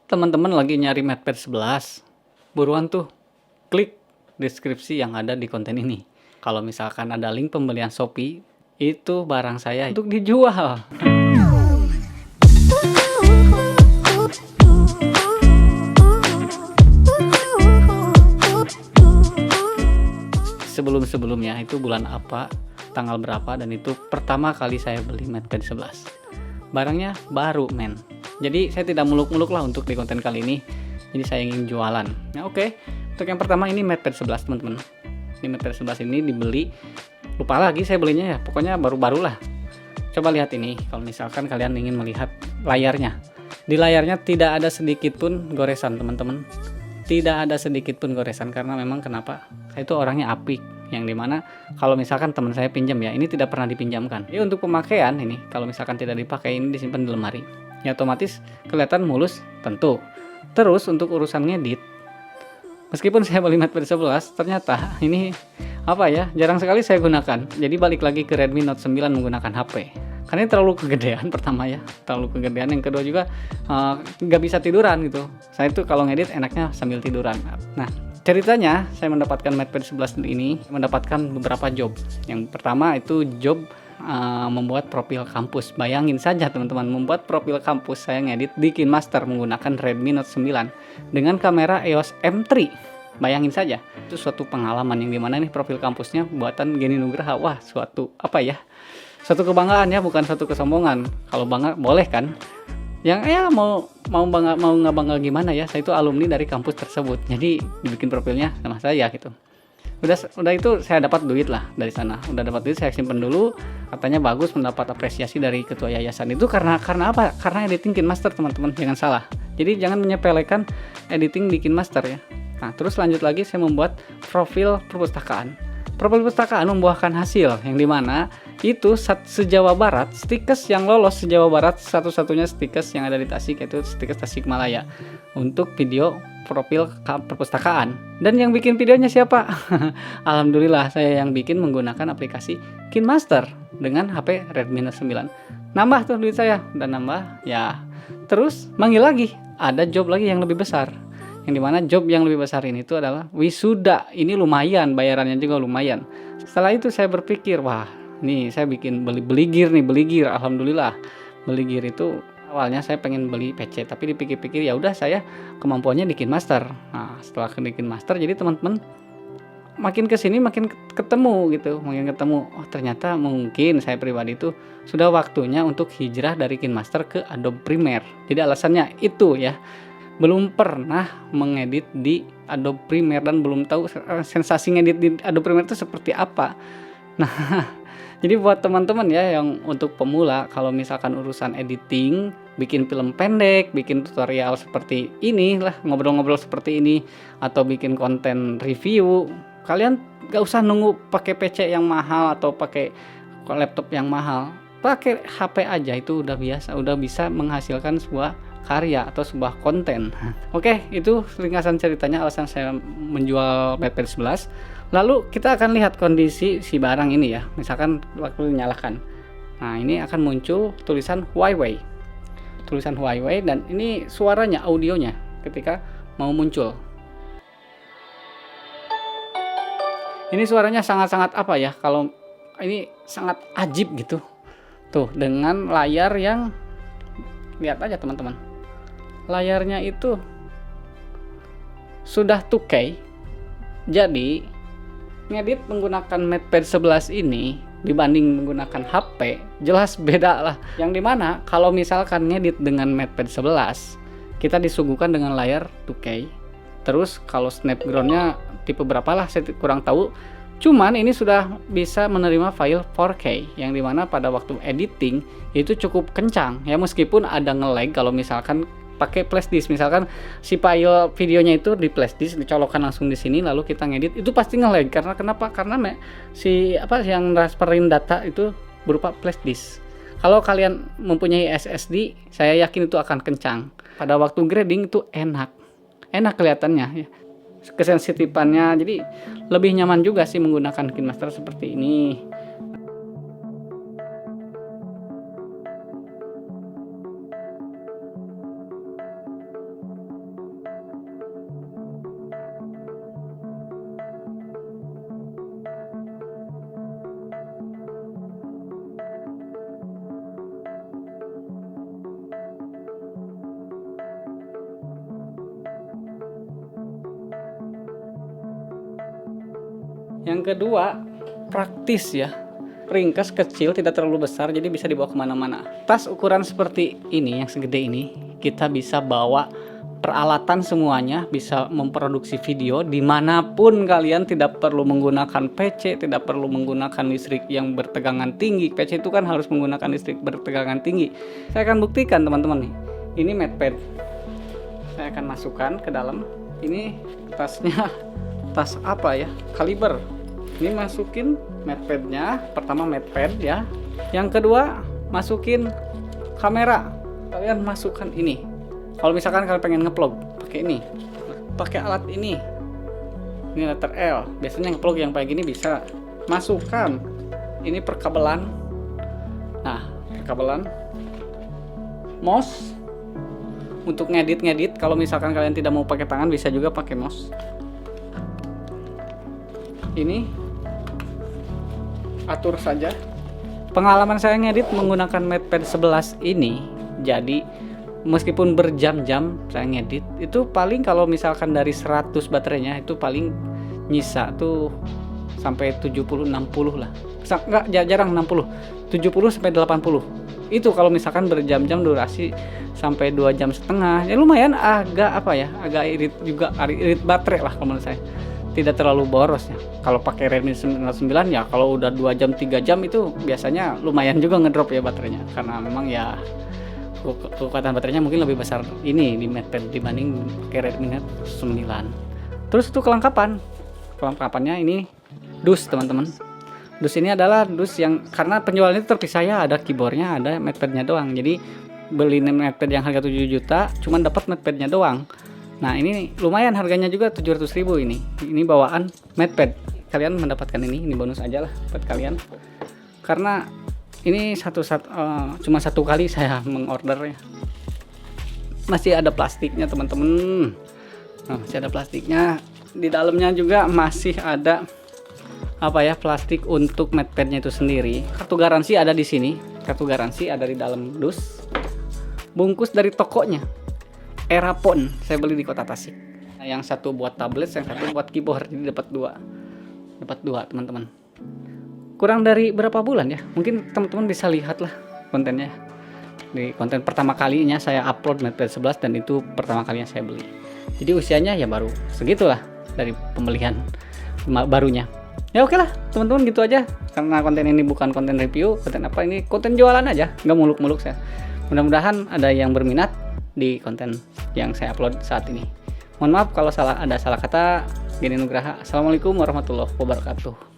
Teman-teman lagi nyari MatePad 11, buruan tuh klik deskripsi yang ada di konten ini. Kalau misalkan ada link pembelian Shopee, itu barang saya untuk dijual. Sebelum-sebelumnya itu bulan apa, tanggal berapa, dan itu pertama kali saya beli MatePad 11. Barangnya baru, men. Jadi saya tidak muluk-muluk lah untuk di konten kali ini. Jadi saya ingin jualan. Nah, oke. Untuk yang pertama ini MatePad 11, teman-teman. Ini MatePad 11 ini dibeli, lupa lagi saya belinya ya. Pokoknya baru-baru lah. Coba lihat ini, kalau misalkan kalian ingin melihat layarnya. Di layarnya tidak ada sedikit pun goresan, teman-teman. Tidak ada sedikit pun goresan, karena memang kenapa? Saya itu orangnya apik, yang dimana kalau misalkan teman saya pinjam ya, ini tidak pernah dipinjamkan. Jadi untuk pemakaian ini, kalau misalkan tidak dipakai, ini disimpan di lemari. Ya otomatis kelihatan mulus, tentu. Terus untuk urusan ngedit, meskipun saya beli MatePad 11, ternyata ini jarang sekali saya gunakan. Jadi balik lagi ke Redmi Note 9 menggunakan HP. Karena ini terlalu kegedean pertama ya, terlalu kegedean. Yang kedua juga nggak bisa tiduran gitu. Saya tuh kalau ngedit enaknya sambil tiduran. Nah, ceritanya saya mendapatkan MatePad 11 ini mendapatkan beberapa job. Yang pertama itu job membuat profil kampus. Bayangin saja teman-teman, membuat profil kampus saya ngedit di KineMaster menggunakan Redmi Note 9 dengan kamera EOS M3. Bayangin saja, itu suatu pengalaman yang dimana nih profil kampusnya buatan Geni Nugraha. Wah, suatu kebanggaan ya, bukan suatu kesombongan. Kalau bangga boleh kan? Yang mau nggak bangga gimana ya? Saya itu alumni dari kampus tersebut, jadi dibikin profilnya sama saya gitu. Udah itu saya dapat duit lah dari sana. Udah dapat duit, saya simpen dulu. Katanya bagus, mendapat apresiasi dari ketua yayasan. Itu karena apa? Karena editing KineMaster, teman-teman. Jangan salah. Jadi jangan menyepelekan editing di KineMaster ya. Nah, terus lanjut lagi saya membuat profil perpustakaan. Profil perpustakaan membuahkan hasil yang dimana itu se-Jawa Barat, stikes yang lolos se-Jawa Barat, satu-satunya stikes yang ada di Tasik, yaitu stikes Tasikmalaya untuk video profil perpustakaan. Dan yang bikin videonya siapa? Alhamdulillah saya yang bikin menggunakan aplikasi KineMaster dengan HP Redmi Note 9. Nambah tuh duit saya, dan nambah ya. Terus manggil lagi, ada job lagi yang lebih besar. Yang dimana job yang lebih besar ini itu adalah wisuda. Ini lumayan, bayarannya juga lumayan. Setelah itu saya berpikir, wah, nih saya bikin beli gear. Alhamdulillah. Beli gear itu awalnya saya pengen beli PC, tapi dipikir-pikir ya udah, saya kemampuannya di KineMaster. Nah, setelah di KineMaster, jadi teman-teman makin kesini makin ketemu gitu, oh ternyata mungkin saya pribadi itu sudah waktunya untuk hijrah dari KineMaster ke Adobe Premiere. Jadi alasannya itu ya, belum pernah mengedit di Adobe Premiere dan belum tahu sensasi ngedit di Adobe Premiere itu seperti apa. Nah, jadi buat teman-teman ya yang untuk pemula, kalau misalkan urusan editing, bikin film pendek, bikin tutorial seperti ini lah, ngobrol-ngobrol seperti ini, atau bikin konten review, kalian gak usah nunggu pakai PC yang mahal atau pakai laptop yang mahal. Pakai HP aja itu udah biasa, udah bisa menghasilkan sebuah karya atau sebuah konten. Oke, itu ringkasan ceritanya alasan saya menjual MatePad 11. Lalu kita akan lihat kondisi si barang ini ya. Misalkan waktu dinyalakan. Nah, ini akan muncul tulisan Huawei. Tulisan Huawei, dan ini suaranya, audionya ketika mau muncul. Ini suaranya sangat-sangat apa ya? Kalau ini sangat ajib gitu. Tuh, dengan layar yang lihat aja teman-teman. Layarnya itu sudah 2K. Jadi ngedit menggunakan MatePad 11 ini dibanding menggunakan HP jelas beda lah. Yang dimana kalau misalkan ngedit dengan MatePad 11, kita disuguhkan dengan layar 2K. Terus kalau Snapdragon-nya tipe berapa lah saya kurang tahu. Cuman ini sudah bisa menerima file 4K, yang dimana pada waktu editing itu cukup kencang ya, meskipun ada nge-lag kalau misalkan pakai flashdisk. Misalkan si file videonya itu di flashdisk, dicolokkan langsung di sini, lalu kita ngedit, itu pasti nge-lag. Karena kenapa? Karena yang transferin data itu berupa flashdisk. Kalau kalian mempunyai SSD, saya yakin itu akan kencang. Pada waktu grading itu enak kelihatannya ya, kesensitifannya. Jadi lebih nyaman juga sih menggunakan KineMaster seperti ini. Yang kedua, praktis ya. Ringkas, kecil, tidak terlalu besar, jadi bisa dibawa kemana-mana. Tas ukuran seperti ini, yang segede ini, kita bisa bawa peralatan semuanya, bisa memproduksi video dimanapun kalian, tidak perlu menggunakan PC, tidak perlu menggunakan listrik yang bertegangan tinggi. PC itu kan harus menggunakan listrik bertegangan tinggi. Saya akan buktikan teman-teman nih. Ini matepad. Saya akan masukkan ke dalam. Ini tasnya, tas apa ya? Kaliber. Ini masukin matepadnya. Pertama matepad ya. Yang kedua masukin kamera. Kalian masukkan ini. Kalau misalkan kalian pengen ngeplug, pakai ini, pakai alat ini. Ini letter L. Biasanya ngeplug yang kayak gini bisa. Masukkan. Ini perkabelan. Nah, perkabelan. Mouse. Untuk ngedit. Kalau misalkan kalian tidak mau pakai tangan, bisa juga pakai mouse. Ini atur saja. Pengalaman saya ngedit menggunakan matepad 11 ini, jadi meskipun berjam-jam saya ngedit, itu paling kalau misalkan dari 100 baterainya itu paling nyisa tuh sampai 70-60 lah. Enggak, jarang 60. 70 sampai 80. Itu kalau misalkan berjam-jam durasi sampai 2 jam setengah. Ya lumayan agak agak irit juga, irit baterai lah kalau menurut saya. Tidak terlalu boros ya. Kalau pakai Redmi 9 ya kalau udah 2 jam 3 jam itu biasanya lumayan juga ngedrop ya baterainya, karena memang ya kekuatan baterainya mungkin lebih besar ini di matepad dibanding pakai Redmi Note 9. Terus itu kelengkapannya ini dus teman-teman. Dus ini adalah dus yang karena penjualannya itu terpisah ya, ada keyboardnya, ada matepadnya doang. Jadi beli matepad yang harga 7 juta cuman dapat matepadnya doang. Nah ini lumayan harganya juga 700.000 ini. Ini bawaan matepad. Kalian mendapatkan ini bonus aja lah buat kalian. Karena ini cuma satu kali saya mengordernya. Masih ada plastiknya teman-teman. Nah, masih ada plastiknya. Di dalamnya juga masih ada plastik untuk matepadnya itu sendiri. Kartu garansi ada di sini. Kartu garansi ada di dalam dus. Bungkus dari tokonya. Erapon, saya beli di Kota Tasik. Nah, yang satu buat tablet, yang satu buat keyboard. Jadi dapat dua teman-teman. Kurang dari berapa bulan ya? Mungkin teman-teman bisa lihat lah kontennya. Di konten pertama kalinya saya upload matepad 11 dan itu pertama kalinya saya beli. Jadi usianya ya baru segitulah dari pembelian barunya. Ya oke lah teman-teman, gitu aja. Karena konten ini bukan konten review, konten apa ini, konten jualan aja, nggak muluk-muluk saya. Mudah-mudahan ada yang berminat di konten yang saya upload saat ini. Mohon maaf kalau ada salah kata. Geni Nugraha. Assalamualaikum warahmatullahi wabarakatuh.